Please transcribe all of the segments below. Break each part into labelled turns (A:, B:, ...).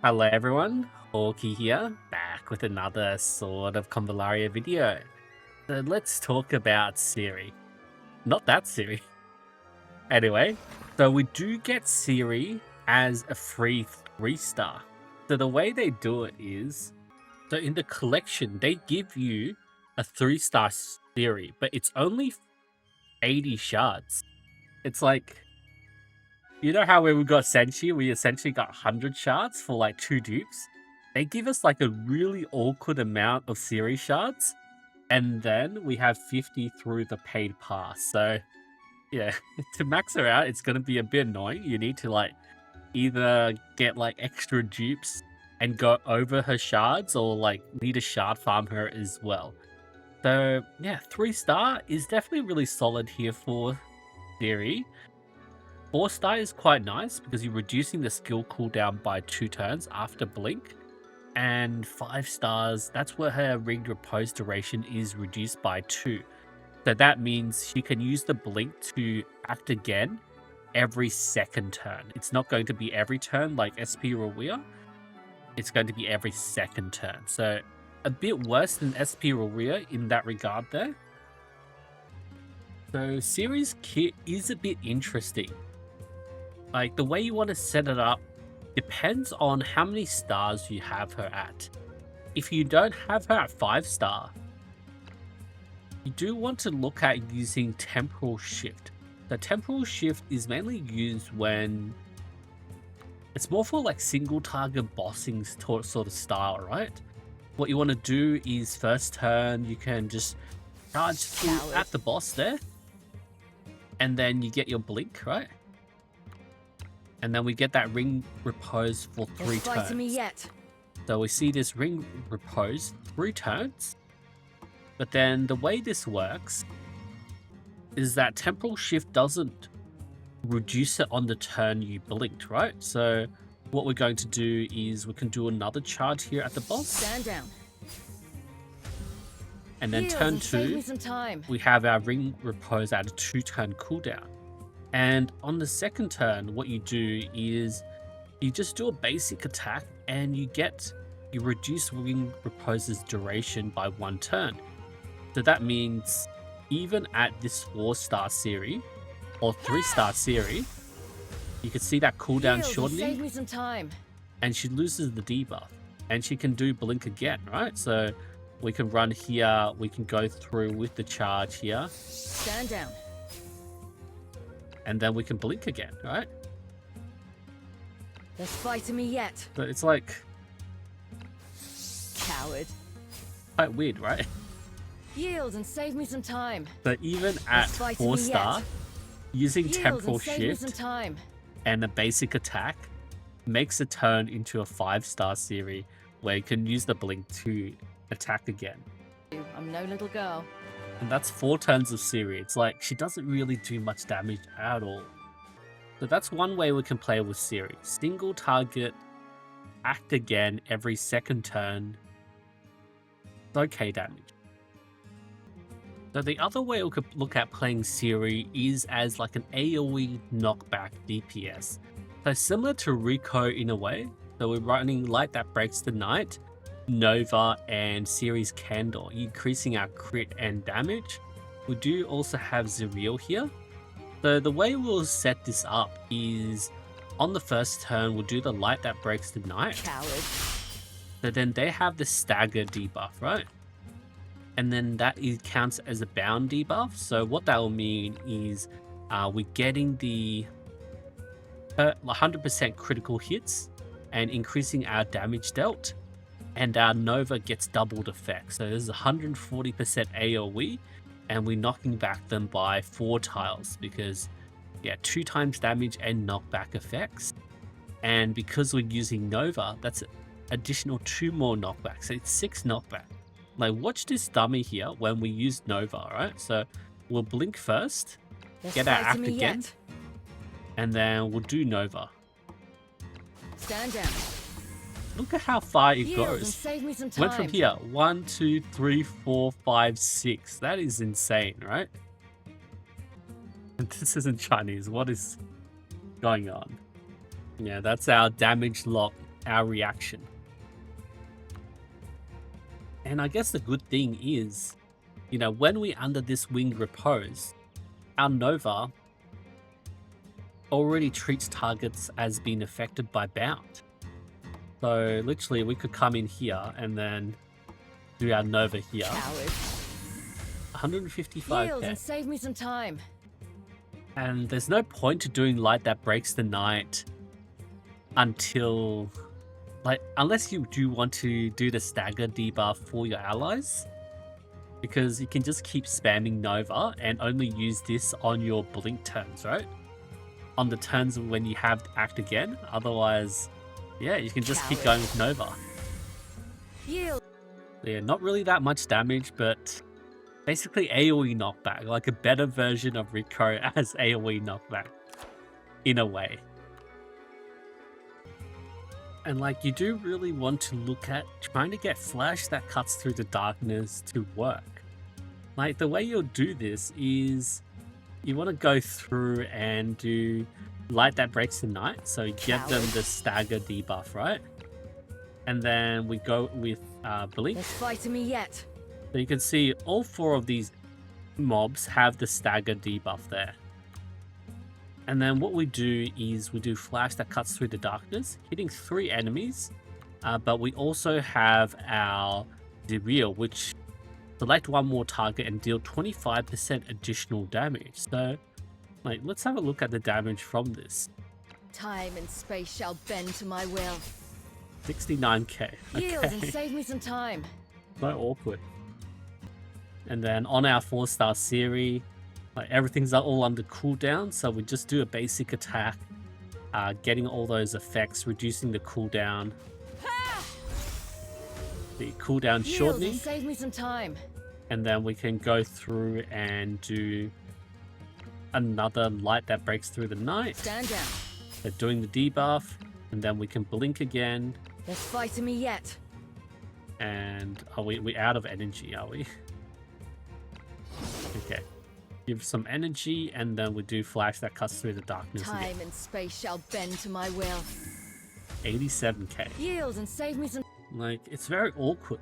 A: Hello everyone, Hawky here, back with another sort of Convallaria video. So let's talk about Ciri. Not that Ciri. Anyway, so we do get Ciri as a free 3-star. So the way they do it is, so in the collection, they give you a 3-star Ciri, but it's only 80 shards. It's like, you know how when we got Senshi, we essentially got 100 shards for like 2 dupes? They give us like a really awkward amount of Ciri shards, and then we have 50 through the paid pass. So yeah, to max her out, it's going to be a bit annoying. You need to like either get like extra dupes and go over her shards, or like need to shard farm her as well. So yeah, 3-star is definitely really solid here for Ciri. 4-star is quite nice because you're reducing the skill cooldown by 2 turns after blink. And 5 stars, that's where her ringed repose duration is reduced by 2. So that means she can use the blink to act again every second turn. It's not going to be every turn like SP Rawia. It's going to be every second turn. So a bit worse than SP Rawia in that regard there. So Ciri's kit is a bit interesting. Like, the way you want to set it up depends on how many stars you have her at. If you don't have her at 5-star, you do want to look at using Temporal Shift. The Temporal Shift is mainly used when it's more for like single target bossing sort of style, right? What you want to do is first turn, you can just charge through at the boss there, and then you get your blink, right? And then we get that ring repose for 3 turns.
B: Me yet.
A: So we see this ring repose 3 turns. But then the way this works is that Temporal Shift doesn't reduce it on the turn you blinked, right? So what we're going to do is we can do another charge here at the boss.
B: Stand down.
A: And then turn 2, we have our ring repose at a 2-turn cooldown. And on the second turn, what you do is you just do a basic attack and you reduce ring repose's duration by 1 turn. So that means even at this 4-star Ciri or 3-star Ciri, you can see that cooldown shortening,
B: me some time.
A: And she loses the debuff and she can do blink again, right? So we can run here, we can go through with the charge here.
B: Stand down.
A: And then we can blink again, right?
B: There's fight in me yet.
A: So it's like
B: Coward.
A: quite weird, right?
B: Yield and save me some time.
A: So even at 4-star, using Temporal Shift and a basic attack makes a turn into a 5-star Ciri where you can use the blink to attack again.
B: I'm no little girl.
A: And that's 4 turns of Ciri. It's like, she doesn't really do much damage at all. So that's one way we can play with Ciri. Single target, act again every second turn. It's okay damage. So the other way we could look at playing Ciri is as like an AOE knockback DPS. So similar to Rico in a way. So we're running Light That Breaks the Night, Nova, and Ciri's Candor, increasing our crit and damage. We do also have Zuriel here. So the way we'll set this up is on the first turn, we'll do the Light That Breaks the Night.
B: Coward.
A: So then they have the stagger debuff, right? And then that counts as a bound debuff. So what that will mean is we're getting the 100% critical hits and increasing our damage dealt. And our Nova gets doubled effect. So there's 140% AoE, and we're knocking back them by 4 tiles because, yeah, 2 times damage and knockback effects. And because we're using Nova, that's additional 2 more knockbacks. So it's 6 knockback. Like, watch this dummy here when we use Nova, right? So we'll blink first, get our act again, and then we'll do Nova.
B: Stand down.
A: Look at how far it goes. Went from here, 1, 2, 3, 4, 5, 6. That is insane, right? And this isn't Chinese. What is going on? Yeah, that's our damage lock our reaction. And I guess the good thing is, you know, when we under this winged repose, our Nova already treats targets as being affected by bound. So literally we could come in here and then do our Nova here.
B: Coward.
A: 155k.
B: Yield and save me some time.
A: And there's no point to doing Light That Breaks the Night until, like, unless you do want to do the stagger debuff for your allies, because you can just keep spamming Nova and only use this on your blink turns, right? On the turns when you have to act again. Otherwise, yeah, you can just keep going with Nova.
B: Yield.
A: Yeah, not really that much damage, but basically AOE knockback, like a better version of Rico as AOE knockback, in a way. And like, you do really want to look at trying to get flash that cuts through the darkness to work. Like, the way you'll do this is you want to go through and do Light That Breaks the Night, so you give them the stagger debuff, right? And then we go with Blink.
B: There's fight to me yet.
A: So you can see all 4 of these mobs have the stagger debuff there. And then what we do is we do Flash That Cuts Through the Darkness, hitting 3 enemies. But we also have our Ciri, which select 1 more target and deal 25% additional damage. So, like, let's have a look at the damage from this.
B: Time and space shall bend to my will.
A: 69k.
B: Yield and
A: Okay.
B: save me some time.
A: So awkward. And then on our 4-star Ciri, like, everything's all under cooldown, so we just do a basic attack, getting all those effects, reducing the cooldown, the cooldown
B: Yield
A: shortening,
B: and save me some time.
A: and then we can go through and do another Light That Breaks Through the Night.
B: Stand down.
A: So doing the debuff, and then we can blink again.
B: There's fight to me yet.
A: And are we out of energy, are we? Okay. Give some energy, and then we do Flash That Cuts Through the Darkness
B: Time
A: again.
B: and space shall bend to my will.
A: 87k.
B: Yield and save me some.
A: Like, it's very awkward.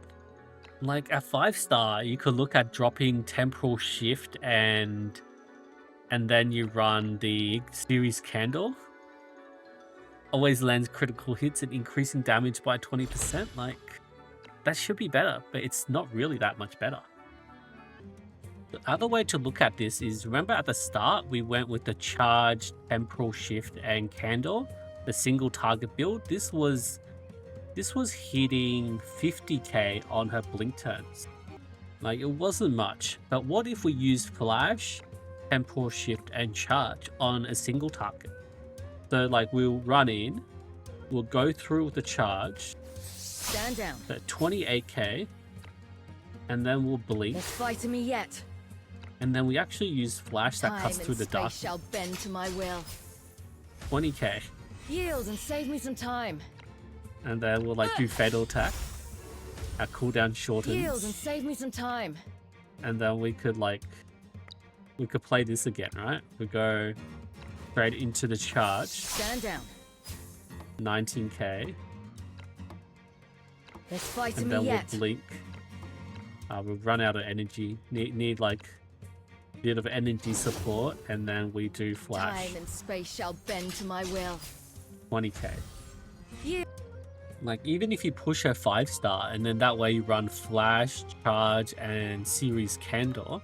A: Like, at 5-star, you could look at dropping Temporal Shift and then you run the Series Candle. Always lands critical hits and increasing damage by 20%. Like, that should be better, but it's not really that much better. The other way to look at this is, remember at the start, we went with the Charge, Temporal Shift, and Candle, the single target build. This was hitting 50k on her blink turns. Like, it wasn't much. But what if we used Flash, Temporal Shift, and Charge on a single target? So, like, we'll run in, we'll go through with the Charge,
B: Stand down.
A: at 28k, and then we'll blink,
B: There's fight to me yet.
A: and then we actually use Flash That
B: Time
A: Cuts Through
B: and
A: the
B: space
A: Darkness,
B: shall bend to my will.
A: 20k,
B: Yield and save me some time.
A: and then we'll, like, do Fatal Attack. Our cooldown
B: Yield and
A: shortens,
B: save me some time.
A: and then we could play this again, right? We go straight into the Charge,
B: Stand down.
A: 19k,
B: There's fight to
A: and
B: me
A: then we'll
B: yet.
A: blink. We'll run out of energy. Need like a bit of energy support, and then we do Flash.
B: Time and space shall bend to my will.
A: 20k.
B: Yeah.
A: Like, even if you push her 5-star, and then that way you run Flash, Charge, and Series Candle,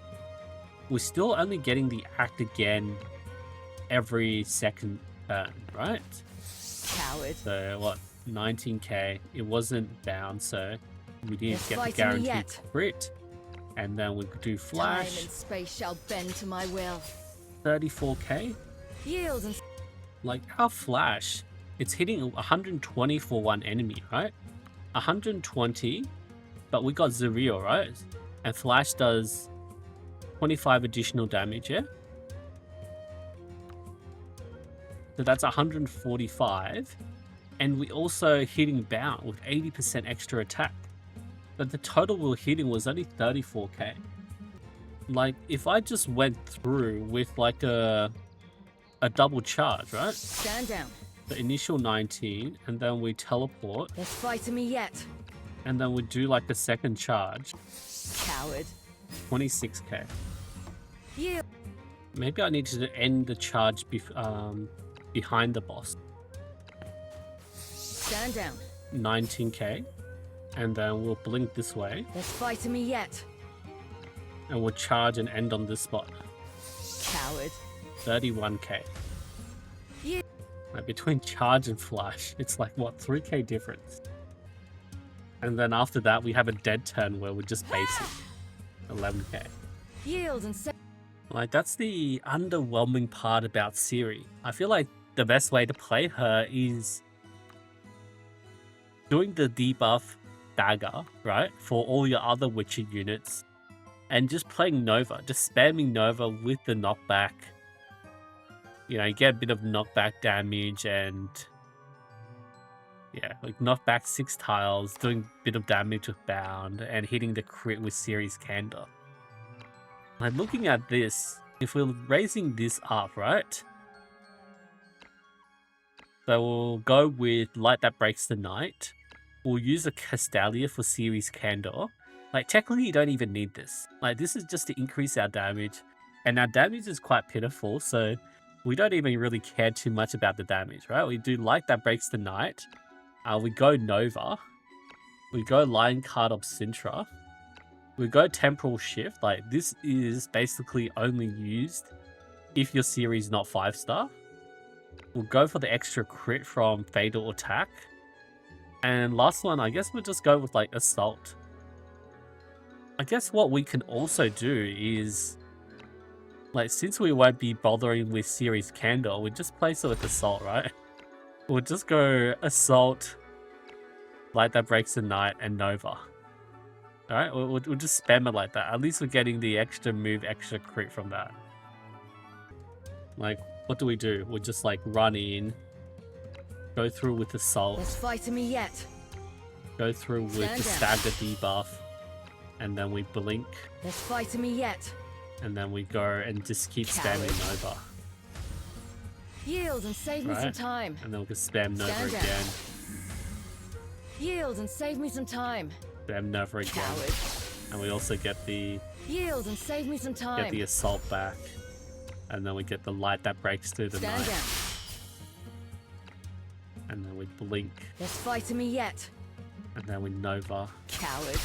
A: we're still only getting the act again every second turn, right?
B: Coward.
A: So what, 19k? It wasn't bound, so we didn't
B: There's
A: get the
B: fight to me
A: guaranteed
B: yet.
A: crit. And then we could do
B: Time
A: Flash,
B: and space shall bend to my will.
A: 34k.
B: Yield and
A: Like, our Flash, it's hitting 120 for one enemy, right? 120, but we got Ciri, right? And Flash does 25 additional damage, yeah? So that's 145. And we also hitting bound with 80% extra attack. But the total we were hitting was only 34k. Like, if I just went through with like a double charge, right?
B: stand down.
A: the initial 19, and then we teleport,
B: There's fight in me yet.
A: and then we do like a second charge,
B: Coward.
A: 26k.
B: Yield.
A: Maybe I need to end the charge behind the boss,
B: Stand down.
A: 19k, and then we'll blink this way,
B: There's fight in me yet.
A: and we'll charge and end on this spot,
B: Coward.
A: 31k.
B: Yield.
A: Like between charge and flash, it's like what, 3k difference. And then after that, we have a dead turn where we're just basic, 11k.
B: Yield and say.
A: Like, that's the underwhelming part about Ciri. I feel like the best way to play her is doing the debuff dagger, right, for all your other Witcher units, and just playing Nova, just spamming Nova with the knockback. You know, you get a bit of knockback damage and, yeah, like knockback 6 tiles, doing a bit of damage with Bound, and hitting the crit with Ciri's Candor. Like, looking at this, if we're raising this up, right? So we'll go with Light That Breaks the Night. We'll use a Castalia for Ciri's Candor. Like, technically you don't even need this. Like, this is just to increase our damage. And our damage is quite pitiful, so we don't even really care too much about the damage, right? We do Light That Breaks the Night. We go Nova. We go Lion Card of Sintra. We go Temporal Shift. Like, this is basically only used if your series not 5-star. We'll go for the extra crit from Fatal Attack. And last one, I guess we'll just go with like Assault. I guess what we can also do is, like, since we won't be bothering with Ciri's Candor, we just place it with Assault, right? We'll just go Assault, Light That Breaks the Night, and Nova. Alright, we'll just spam it like that. At least we're getting the extra move, extra crit from that. Like, what do? We'll just like run in, go through with Assault.
B: There's fight in me yet.
A: Go through with the stagger debuff, and then we blink.
B: There's fight in me yet.
A: And then we go and just keep spamming Nova.
B: Yield and save me some time.
A: And then we can spam Nova again.
B: Yield and save me some time.
A: Spam Nova again.
B: Coward.
A: And we also get the
B: Yield and save me some time.
A: get the Assault back. And then we get the Light That Breaks through the night.
B: Down.
A: And then we blink.
B: There's fight in me yet.
A: And then we Nova.
B: Coward.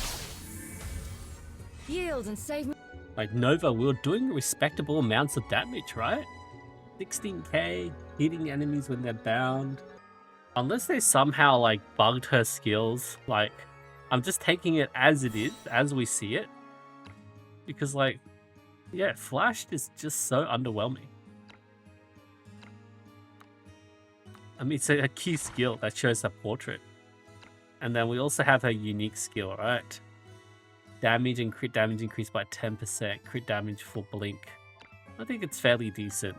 B: Yield and save me.
A: Like, Nova, we were doing respectable amounts of damage, right? 16k, hitting enemies when they're bound. Unless they somehow, like, bugged her skills, like, I'm just taking it as it is, as we see it. Because, like, yeah, Flash is just so underwhelming. I mean, it's a key skill that shows her portrait. And then we also have her unique skill, right? Damage and crit damage increased by 10%. Crit damage for blink. I think it's fairly decent.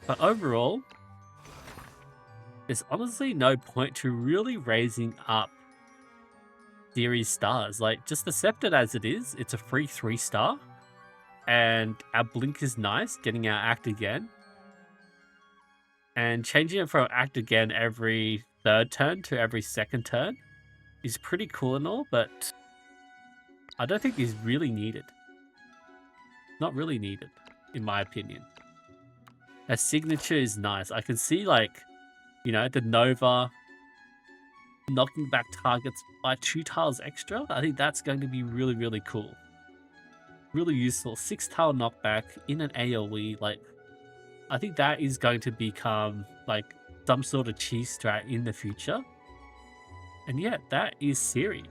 A: But overall, there's honestly no point to really raising up Ciri's stars. Like, just accept it as it is. It's a free 3-star. And our blink is nice, getting our act again. And changing it from act again every 3rd turn to every 2nd turn is pretty cool and all, but I don't think is really needed. Not really needed, in my opinion. Her signature is nice. I can see, like, you know, the Nova knocking back targets by 2 tiles extra. I think that's going to be really, really cool. Really useful. 6-tile knockback in an AoE. Like, I think that is going to become, like, some sort of cheese strat in the future. And yeah, that is Ciri.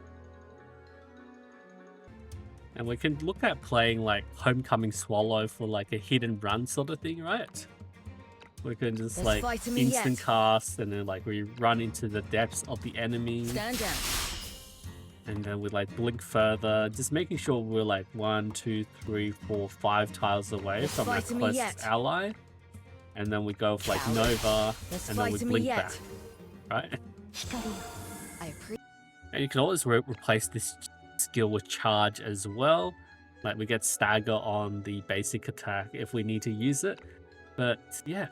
A: And we can look at playing, like, Homecoming Swallow for, like, a hit and run sort of thing, right? We can just, like, instant cast, and then, like, we run into the depths of the enemy.
B: Stand down.
A: And then we, like, blink further, just making sure we're, like, 1, 2, 3, 4, 5 tiles away from our closest ally. And then we go with, like, Nova, and then we blink back, right? And you can always replace this skill with charge as well. Like, we get stagger on the basic attack if we need to use it. But yeah,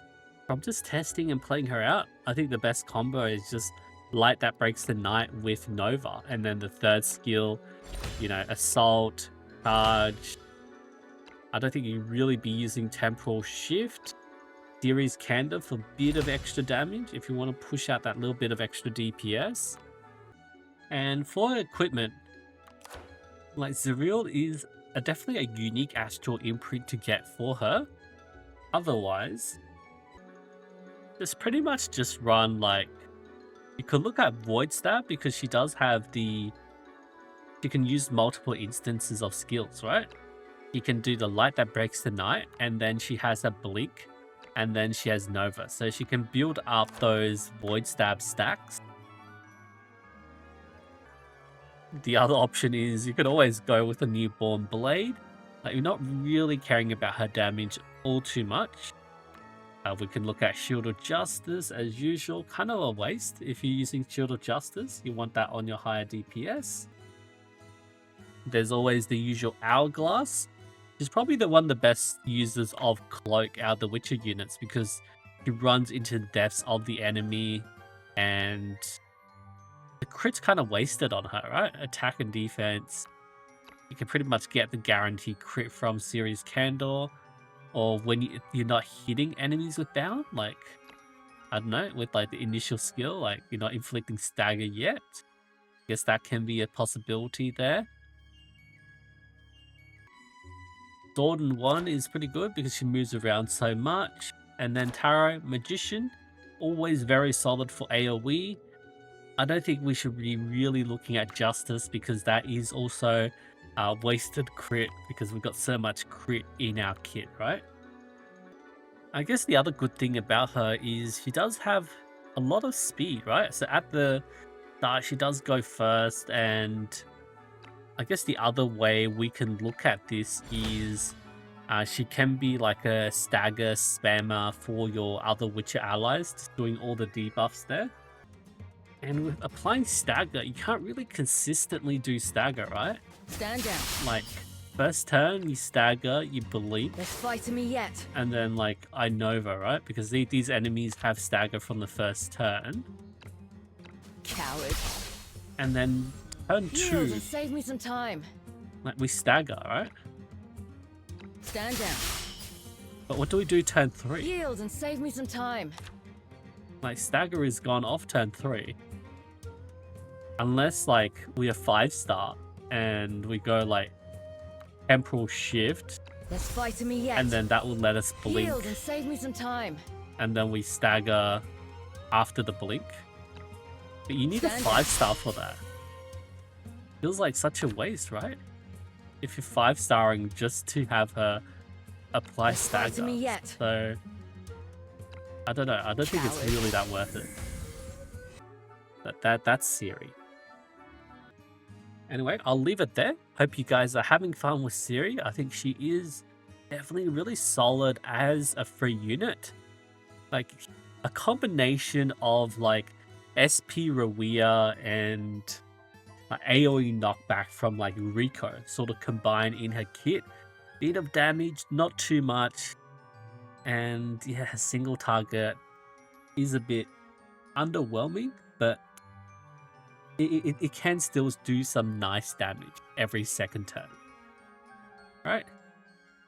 A: from just testing and playing her out, I think the best combo is just Light that breaks the night with Nova, and then the third skill, you know, Assault, Charge. I don't think you'd really be using Temporal Shift. Ciri's Candor for a bit of extra damage if you want to push out that little bit of extra DPS. And for equipment, like Zuriel is definitely a unique astral imprint to get for her. Otherwise, just pretty much just run like, you could look at Void Stab because she does have the, you can use multiple instances of skills, right? You can do the Light that breaks the night, and then she has a Blink, and then she has Nova. So she can build up those Void Stab stacks. The other option is you could always go with a Newborn Blade. Like, you're not really caring about her damage all too much. We can look at Shield of Justice as usual. Kind of a waste if you're using Shield of Justice. You want that on your higher DPS. There's always the usual Hourglass. She's probably the one of the best users of Cloak out of the Witcher units because she runs into the depths of the enemy and the crit's kind of wasted on her, right? Attack and defense. You can pretty much get the guaranteed crit from Ciri's Candor. Or when you're not hitting enemies with down, like, I don't know, with like the initial skill, like you're not inflicting stagger yet. Guess that can be a possibility there. Dordan 1 is pretty good because she moves around so much. And then Tarot, Magician, always very solid for AoE. I don't think we should be really looking at Justice because that is also wasted crit because we've got so much crit in our kit, right? I guess the other good thing about her is she does have a lot of speed, right? So at the start, she does go first, and I guess the other way we can look at this is she can be like a stagger spammer for your other Witcher allies, just doing all the debuffs there. And with applying stagger, you can't really consistently do stagger, right?
B: Stand down.
A: Like, first turn, you stagger, you blink.
B: There's fight to me yet.
A: And then, like, I Nova, right? Because these enemies have stagger from the first turn.
B: Coward.
A: And then turn
B: Yield
A: 2,
B: and save me some time.
A: like, we stagger, right?
B: Stand down.
A: But what do we do turn 3?
B: Yield and save me some time.
A: Like, stagger is gone off turn 3. Unless, like, we are 5-star and we go, like, Temporal Shift.
B: There's fight to me yet.
A: And then that will let us blink.
B: Yield and save me some time.
A: And then we stagger after the blink. But you need a 5-star for that. Feels like such a waste, right? If you're 5-starring just to have her apply
B: There's fight to
A: stagger.
B: me yet.
A: So I don't know. I don't think it's really that worth it. But that's Ciri. Anyway, I'll leave it there. Hope you guys are having fun with Ciri. I think she is definitely really solid as a free unit. Like, a combination of like SP Rawia and like AOE knockback from like Rico sort of combined in her kit. Bit of damage, not too much. And yeah, single target is a bit underwhelming, but it can still do some nice damage every second turn. Alright.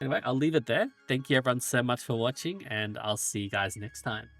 A: Anyway, I'll leave it there. Thank you everyone so much for watching, and I'll see you guys next time.